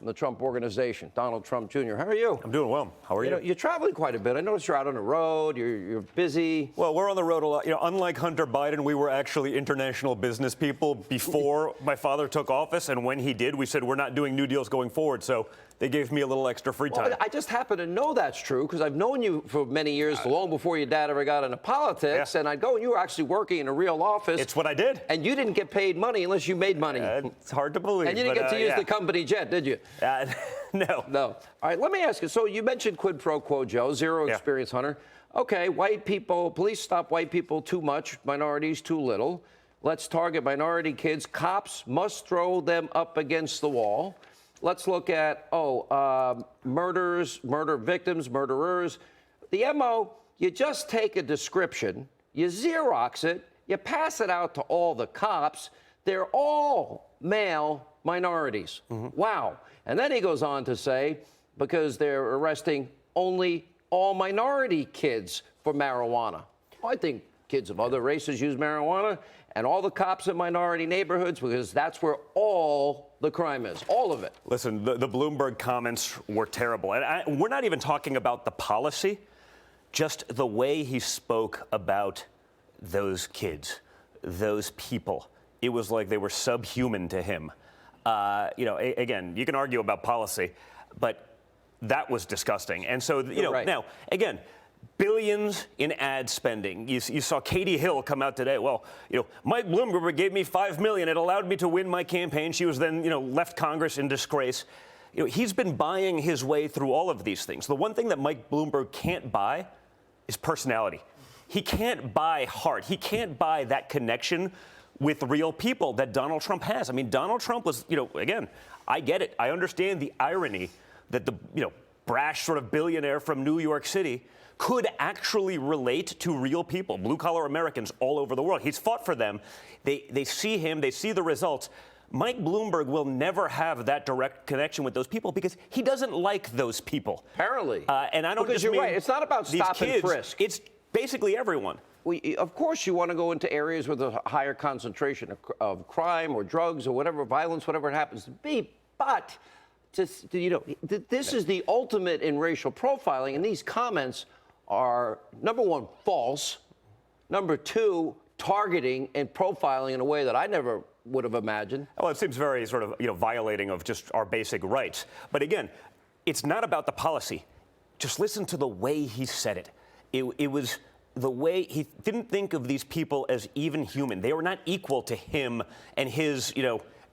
from the Trump Organization, Donald Trump Jr. How are you? I'm doing well. How are you? You're traveling quite a bit. I noticed you're out on the road. You're busy. Well, we're on the road a lot. Unlike Hunter Biden, we were actually international business people before my father took office. And when he did, we said we're not doing new deals going forward. So they gave me a little extra free time. Well, I just happen to know that's true because I've known you for many years, long before your dad ever got into politics. Yeah. And I'd go, and you were actually working in a real office. It's what I did. And you didn't get paid money unless you made money. It's hard to believe. And you didn't get to use the company jet, did you? No. No. All right, let me ask you. So you mentioned quid pro quo, Joe, zero experience, Hunter. Okay, white people, police stop white people too much, minorities too little. Let's target minority kids. Cops must throw them up against the wall. Let's look at, murders, murder victims, murderers. The MO, you just take a description, you Xerox it, you pass it out to all the cops. They're all male minorities. Wow. And then he goes on to say, because they're arresting only all minority kids for marijuana. I think kids of other races use marijuana, and all the cops in minority neighborhoods, because that's where all the crime is, all of it. Listen, the Bloomberg comments were terrible. And we're not even talking about the policy, just the way he spoke about those kids, those people. It was like they were subhuman to him. Again, you can argue about policy, but that was disgusting. And so, Right. Now, again, billions in ad spending. You saw Katie Hill come out today. Well, Mike Bloomberg gave me $5 million. It allowed me to win my campaign. She was then, left Congress in disgrace. He's been buying his way through all of these things. The one thing that Mike Bloomberg can't buy is personality. He can't buy heart. He can't buy that connection with real people that Donald Trump has. I mean, Donald Trump was, again, I get it. I understand the irony that the, brash sort of billionaire from New York City could actually relate to real people, blue-collar Americans all over the world. He's fought for them. They see him. They see the results. Mike Bloomberg will never have that direct connection with those people because he doesn't like those people. Apparently. And I don't because just you're mean right. It's not about stop and frisk. It's basically everyone. Of course, you want to go into areas with a higher concentration of crime or drugs or whatever, violence, whatever it happens to be. But, this is the ultimate in racial profiling, and these comments are, number one, false. Number two, targeting and profiling in a way that I never would have imagined. Well, it seems very sort of, violating of just our basic rights. But again, it's not about the policy. Just listen to the way he said it. It was the way he didn't think of these people as even human. They were not equal to him and his,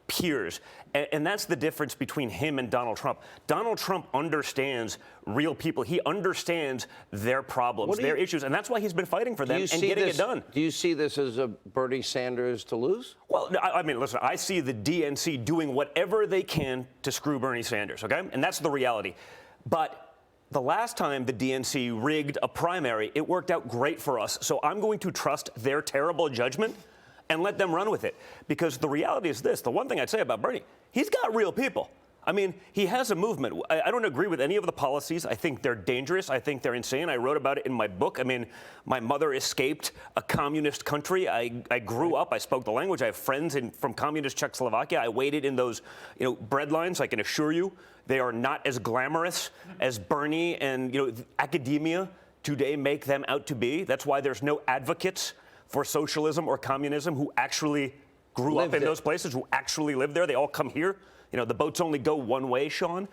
peers. And that's the difference between him and Donald Trump. Donald Trump understands real people. He understands their problems, their issues, and that's why he's been fighting for them and getting it done. Do you see this as a Bernie Sanders to lose? Well, I mean, listen, I see the DNC doing whatever they can to screw Bernie Sanders, okay? And that's the reality. But the last time the DNC rigged a primary, it worked out great for us. So I'm going to trust their terrible judgment and let them run with it. Because the reality is this, the one thing I'd say about Bernie, he's got real people. I mean, he has a movement. I don't agree with any of the policies. I think they're dangerous. I think they're insane. I wrote about it in my book. I mean, my mother escaped a communist country. I grew up. I spoke the language. I have friends from communist Czechoslovakia. I waited in those, bread lines. I can assure you, they are not as glamorous as Bernie and, academia today make them out to be. That's why there's no advocates for socialism or communism who actually grew up in those places, who actually lived there. They all come here. The boats only go one way, Sean.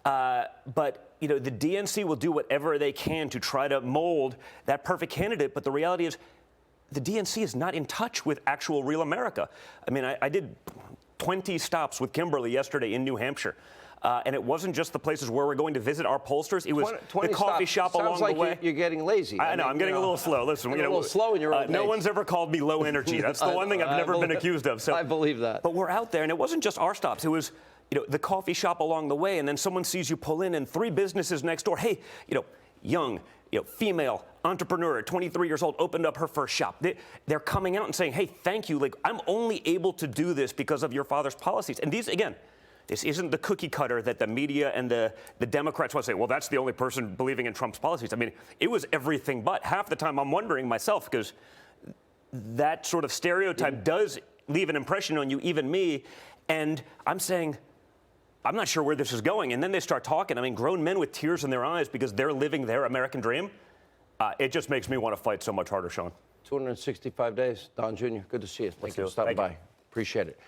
But, the DNC will do whatever they can to try to mold that perfect candidate. But the reality is the DNC is not in touch with actual real America. I mean, I did 20 stops with Kimberly yesterday in New Hampshire. And it wasn't just the places where we're going to visit our pollsters. It was the coffee shop along the way. You're getting lazy. I know. I'm getting a little slow. Listen, a little slow in your own no one's ever called me low energy. That's the one thing I've never been accused of. So I believe that. But we're out there, and it wasn't just our stops. It was, the coffee shop along the way, and then someone sees you pull in, and 3 businesses next door. Hey, young, female entrepreneur, 23 years old, opened up her first shop. They're coming out and saying, hey, thank you. Like, I'm only able to do this because of your father's policies. And these, again, this isn't the cookie cutter that the media and the Democrats want to say, well, that's the only person believing in Trump's policies. I mean, it was everything but. Half the time I'm wondering myself, because that sort of stereotype does leave an impression on you, even me. And I'm saying, I'm not sure where this is going. And then they start talking. I mean, grown men with tears in their eyes because they're living their American dream. It just makes me want to fight so much harder, Sean. 265 days. Don Jr., good to see you. Thank you for stopping by. Appreciate it.